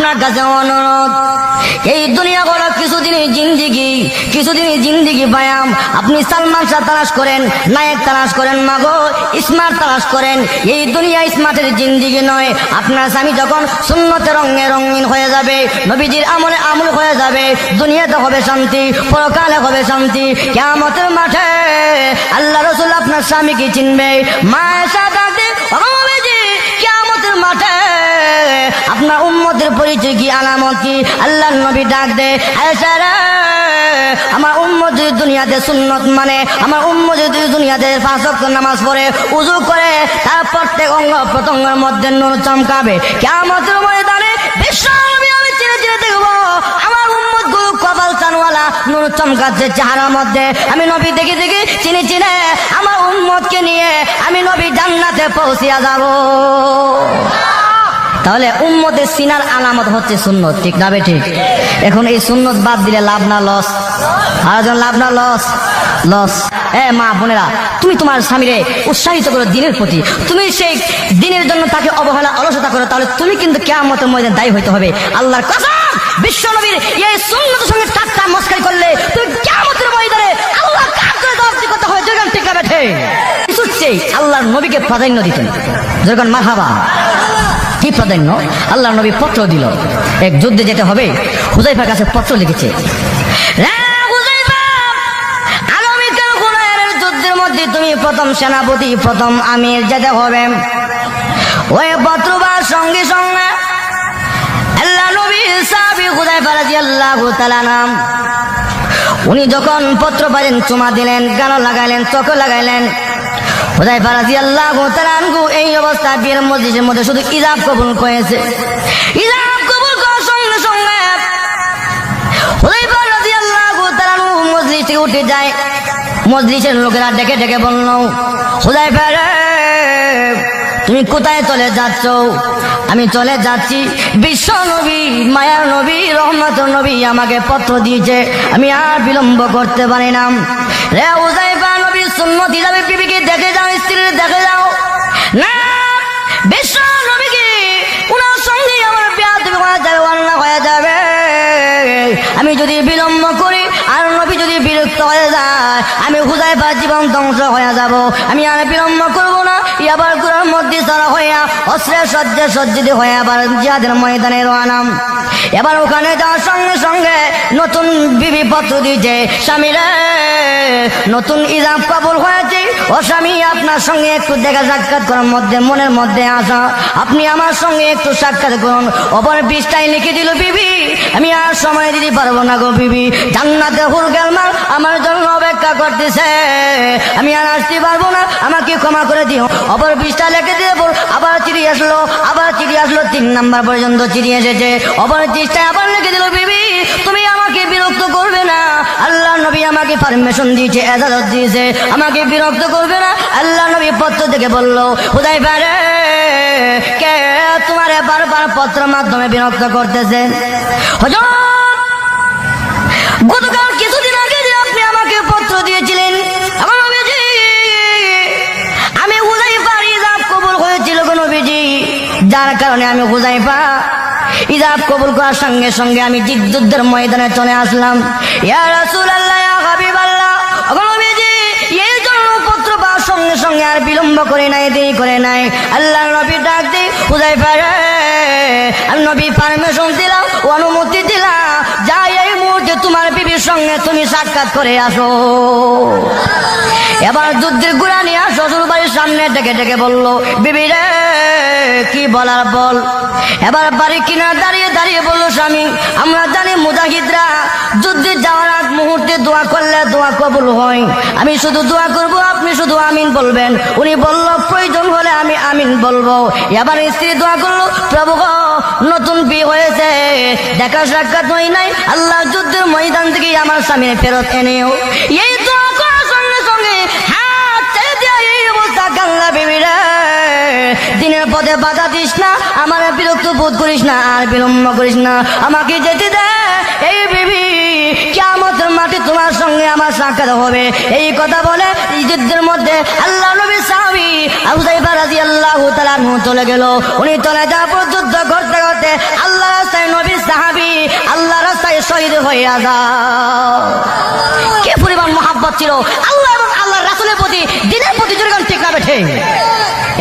আপনার কাছে অনুরোধ, এই দুনিয়া বড় কিছুদিনই জিন্দিগি পায়াম। আপনি সালমান শাহ তালাশ করেন, নায়ক তালাশ করেন, মাগো স্মার্ট তালাশ করেন। এই দুনিয়া স্মার্টের জিন্দিগি নয়। আপনার স্বামী যখন সুন্নতে রঙে রঙিন হয়ে যাবে, নবীজির আমলে আমল হয়ে যাবে, দুনিয়াতে হবে শান্তি, পরকালে হবে শান্তি। কিয়ামতের মাঠে আল্লাহ রাসূল আপনার স্বামীকে চিনবে। মায়ের সাথে কিয়ামতের মাঠে আপনার উম্মতের পরিচয় কি, আলামত কি? আল্লাহর নবী ডাক দে, আয়েশা রে, আমার উম্মত যদি দুনিয়াতে সুন্নত মানে, আমার উম্মত যদি দুনিয়াতে 5 ওয়াক্ত নামাজ পড়ে, উযু করে, তার প্রত্যেক অঙ্গ প্রত্যঙ্গের মধ্যে নূর চমকাবে। কিয়ামতের ময়দানে বিশ্ব নবী আমি চিনে চিনে দেখবো আমার উম্মত গুলো কপাল চানওয়ালা নূর চমকাচ্ছে চেহারার মধ্যে। আমি নবী দেখে দেখে চিনে চিনে আমার উম্মতকে নিয়ে আমি নবী জান্নাতে পৌঁছিয়া যাব। তাহলে উম্মতের সিনার আলামত হচ্ছে সুন্নত, ঠিক না ঠিক? এখন এই সুন্নত বাদ দিলে লাভ না লস? আরেকজন লাভ না লস? লস। মা বোনেরা, তুমি তোমার স্বামীরে উৎসাহিত করো দিনের প্রতি, তুমি সেই দিনের জন্য তাকে অবহেলা অলসতা করো, তাহলে তুমি কিন্তু কিয়ামতের ময়দানে দায়ী হইতে হবে। আল্লাহর কসম, বিশ্ব নবীর এই সুন্নতের সঙ্গে ঠাট্টা মস্কারি করলে তুমি কিয়ামতের ময়দানে আল্লাহর কাছে জবাবদিহি করতে হবে। যখন ঠিক না বেঠে কিছুচ্ছে আল্লাহর নবীকে প্রাধান্য দিতেন। যখন মারহাবা, কি প্রাধান্য? আল্লাহ নবী পত্র দিল, এক যুদ্ধে যেতে হবে, হুযায়ফার কাছে পত্র লিখেছে। যুদ্ধের মধ্যে তুমি প্রথম সেনাপতি, প্রথম আমির যেতে হবে। ওই পত্র পাওয়ার সঙ্গে সঙ্গে আল্লাহ নবী সাহাবী হুযায়ফা রাদিয়াল্লাহু তাআলা নাম, উনি যখন পত্র পাইলেন চুমা দিলেন, গাল লাগাইলেন, চোখ লাগাইলেন। হুযায়ফা রাদিয়াল্লাহু তাআলা আনহু এই অবস্থায় বিয়ের মজলিসের মধ্যে শুধু ইজাব কবুল করেছে। ইজাব কবুল করার সঙ্গে সঙ্গে হুযায়ফা রাদিয়াল্লাহু তাআলা আনহু মজলিস থেকে উঠে যায়। মজলিসের লোকেরা ডেকে ডেকে বলল, হুযায়ফা রে, তুমি কোথায় চলে যাচ্ছ? আমি চলে যাচ্ছি, বিশ্ব নবী, মায়ার নবী, রহমতের নবী আমাকে পত্র দিয়েছে, আমি আর বিলম্ব করতে পারি না। রে হুযায়ফা, নবীর সুন্নত হিসাবে বিবিকে দেখে যাও, স্ত্রীর দেখে যাও না, বিশ্ব নবীকে উনার সঙ্গে আমার বেয়াদবি হয়ে যাবে, অন্যায় হয়ে যাবে। আমি যদি বিলম্ব করি আর নবী যদি বিরক্ত হয়ে যায়, আমি হুযায়ফার জীবন ধ্বংস হয়ে যাব। আমি আর বিলম্ব করবো না। আবার কুরআন মধ্যে সারা হইয়া অস্ত্রে সজ্জে সজ্জিত হয়ে আবার জিহাদের ময়দানে রওয়ানাম। এবার ওখানে যাওয়ার সঙ্গে সঙ্গে নতুন বিবি পত্র দিয়েছে, স্বামী রে, নতুন ইজাব কবুল হয়েছে, ও স্বামী, আপনার সঙ্গে একটু দেখা সাক্ষাৎ করার মধ্যে মনের মধ্যে আসা, আপনি আমার সঙ্গে একটু সাক্ষাৎ করুন। অপর পৃষ্ঠায় লিখে দিল, বিবি, আমি আর সময় দিতে পারবো না গো বিবি, জান্নাতে হুর গেলমাল আমার জন্য অপেক্ষা করতেছে, আমি আর আসতে পারবো না, আমাকে ক্ষমা করে দিও। অপর পৃষ্ঠা লিখে দিয়ে আবার চিঠি আসলো, 3 নাম্বার পর্যন্ত চিঠি এসেছে। অপর পৃষ্ঠায় আবার লিখে দিল, বিবি, তুমি আমাকে বিরক্ত করবে না, আল্লাহ নবী আমাকে পারমিশন দিয়েছে, এজাজত দিয়েছে, আমাকে বিরক্ত করবে না। আল্লাহ নবী পত্র থেকে বলল, হুযায়ফা রে, কে তোমার বারবার পত্রের মাধ্যমে বিরক্ত করতেছে? হুজুর, গতকাল কিছুদিন আগে যে আপনি আমাকে পত্র দিয়েছিলেন, আমার নবীজি, আমি হুযায়ফার ইজাব কবুল হয়েছিল গো নবীজি, যার কারণে আমি হুযায়ফা ইজাব কবুল করার সঙ্গে সঙ্গে আমি যুদ্ধের ময়দানে চলে আসলাম। ইয়া রাসূলুল্লাহ, ইয়া হাবিবাল্লাহ, ওগো নবীজি, এই জন্য পত্র পাওয়ার সঙ্গে সঙ্গে আর বিলম্ব করে নাই, দেরি করে নাই। আল্লাহর নবী ডাক দিয়ে, হুযায়ফা রে, আমি নবী পারমিশন দিলাম, অনুমতি দিলাম, যাই এই মুহূর্তে তোমার বিবির সঙ্গে তুমি সাক্ষাৎ করে আসো। এবার যুদ্ধের গুড়া নিয়ে শ্বশুর বাড়ির সামনে ডেকে ডেকে বলল, বিবি রে, কি বলার বল। এবার বাড়ি কিনা দাঁড়িয়ে দাঁড়িয়ে বললো, স্বামী, আমরা জানি মুজাহিদরা যুদ্ধে যাওয়ার আগ মুহূর্তে দোয়া করলে দোয়া কবুল হয়, আমি শুধু দোয়া করব, আপনি শুধু আমিন বলবেন। উনি বলল, প্রয়োজন হলে আমি আমিন বলবো। এবার স্ত্রী দোয়া করলো, প্রভু গো, নতুন বিয়ে হয়েছে, দেখা সাক্ষাৎ হয় নাই, আল্লাহ যুদ্ধের ময়দান থেকে আমার স্বামী ফেরত এনেও। এই দোয়া করার সঙ্গে সঙ্গে হাত ছেড়ে দিয়ে এই অবস্থা, কান্না, বিবি রে, দিনের পথে বাধা দিস না, আমার বিরক্ত বোধ করিস না, আর বিলম্ব করিস না, আমাকে যেতে দে। এই বিবি, কিয়ামতের মাঠে তোমার সঙ্গে আমার সাক্ষাৎ হবে। এই কথা বলে যুদ্ধের মধ্যে আল্লাহ নবী সাহাবী হুযায়ফা রাদিয়াল্লাহু তাআলা চলে গেল। উনি চলে যাওয়ার পর যুদ্ধ করতে করতে আল্লাহ রাস্তায় হাজির হইয়া যাও। কে পরিমাণ মহাব্বত ছিল আল্লাহ এবং আল্লাহ রাসূলের প্রতি, দিনের প্রতি, যেরকম ঠিক না বেঠে।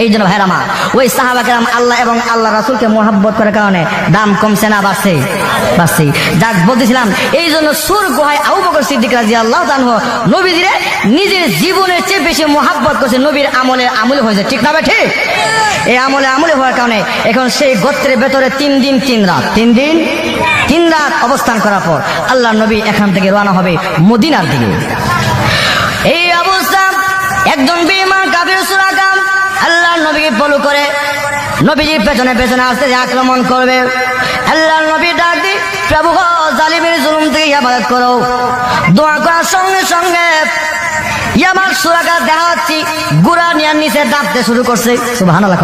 এই জন্য ভাইরা আমার, ওই সাহাবা কেরাম আল্লাহ এবং আল্লাহ রাসূলকে মহাব্বত করার কারণে দাম কমছে না বাড়ছে? বাড়ছে। যাক বলতেছিলাম, এই জন্য সুর গুহায় আবু বকর সিদ্দিক রাদিয়াল্লাহু তাআলা নবীজিরে নিজের জীবনের চেয়ে বেশি মহাব্বত করছে। নবীর আমলে হয়েছে, ঠিক না বেঠে? এই আমলে হওয়ার কারণে এখন সেই গোত্রের ভেতরে 3 দিন 3 রাত অবস্থান করার পর আল্লাহ নবী এখান থেকে রওনা হবে মদিনার দিকে। এই অবস্থা একজন বেঈমান কাফির সুরাকা আল্লাহ নবীকে ফলো করে নবীজির পেছনে পেছনে আসতে আক্রমণ করবে। আল্লাহ নবী ডাক দি, প্রভু গো, জালিমের জুলুম থেকে ইবাদত করো। দোয়া করার সঙ্গে সঙ্গে ইয়ামার সুরাকা দেখাচ্ছি গুড়া নিয়ে নিচে ডাবতে শুরু করছে। সুবহানাল্লাহ।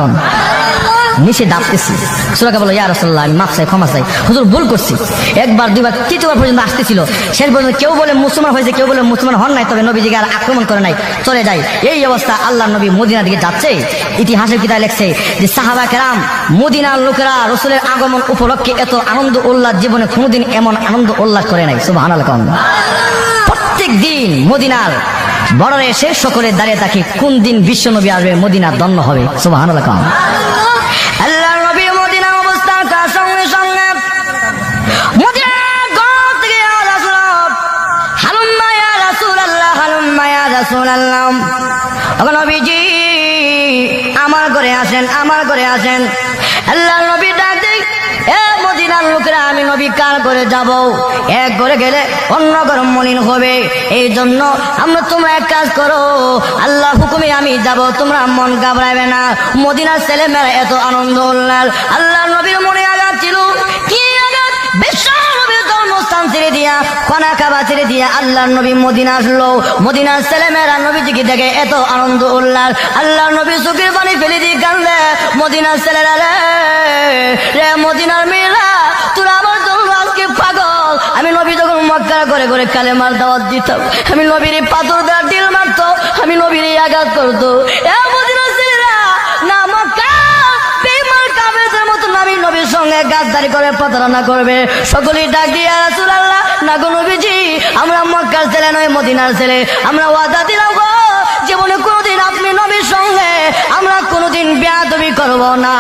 নিচে ডাবতেছি। সুরাকা বলো, ইয়া রাসূলুল্লাহ, আমি মাফ চাই, ক্ষমা চাই, হুজুর ভুল করছি। একবার দুইবার তৃতীয়বার পর্যন্ত আসতেছিল। শেষ পর্যন্ত কেউ বলে মুসলমান হয়েছে, কেউ বলে মুসলমান হন নাই, তবে নবীজিকে আর আক্রমণ করে নাই, চলে যায়। এই অবস্থা আল্লাহ নবী মদিনার দিকে যাচ্ছে। ইতিহাসের কিতাবে লেখছে যে সাহাবা কেরাম মদিনার লোকেরা রাসূলের আগমন উপলক্ষে এত আনন্দ উল্লাস জীবনে কোনোদিন এমন আনন্দ উল্লাস করে নাই। সুবহানাল্লাহ। প্রত্যেক দিন মদিনার বর্ডারে এসে সকলে দাঁড়িয়ে থাকে, কোন দিন বিশ্ব নবী আসবে, মদিনা ধন্য হবে। সুবহানাল্লাহ। আল্লাহ নবী মদিনার অবস্থান করার সঙ্গে সঙ্গে মদিনার ঘর থেকে হালুম্মা ইয়া রাসূলুল্লাহ, হালুম্মা ইয়া রাসূলুল্লাহ, ওগো নবীজি আমার ঘরে আসেন, আমার ঘরে আসেন। আল্লাহ নবী ডাক দেয়, এ মদিনার লোকেরা, আমি নবী কার ঘরে যাব? এক ঘরে গেলে অন্য ঘর মলিন হবে। এই জন্য তোমরা এক কাজ করো, আল্লাহ হুকুমে আমি যাব, তোমরা মন ঘাবড়াবে না। মদিনার ছেলে মেয়েরা এত আনন্দ উল্লাস। আল্লাহ নবীর মনে আঘাত ছিল। কি আঘাত? বিশ্ব নবীর জন্মস্থান ছেড়ে দিয়া, খানা কাবা ছেড়ে দিয়া আল্লাহ নবী মদিনা আসলো। মদিনার ছেলে মেয়েরা নবীজিকে দেখে এত আনন্দ উল্লাস। আল্লাহ নবী চোখের পানি ফেলে দিয়ে কান্দে, মদিনার ছেলেরা রে, মদিনার মেয়েরা, তোরা আমার জন্য আজকে পাগল। আমি নবী যখন মক্কার ঘরে ঘরে কালেমার দাওয়াত দিতাম, আমি নবীর পাথর দেওয়ার ডিল মারতো, আমি নবীর আঘাত করতো। মদিনার ছেলেরা না মক্কা বেঈমান কাফেরদের মতো নবীর সঙ্গে গাদ্দারি করে প্রতারণা করবে। সকলেই ডাক দিয়া, রাসূলুল্লাহ, না গো নবীজি, আমরা মক্কার ছেলে নয়, মদিনার ছেলে। আমরা ওয়াদা দিলাম গো, জীবনে কোনোদিন আপনি নবীর সঙ্গে আমরা কোনোদিন বেয়াদবি করব না।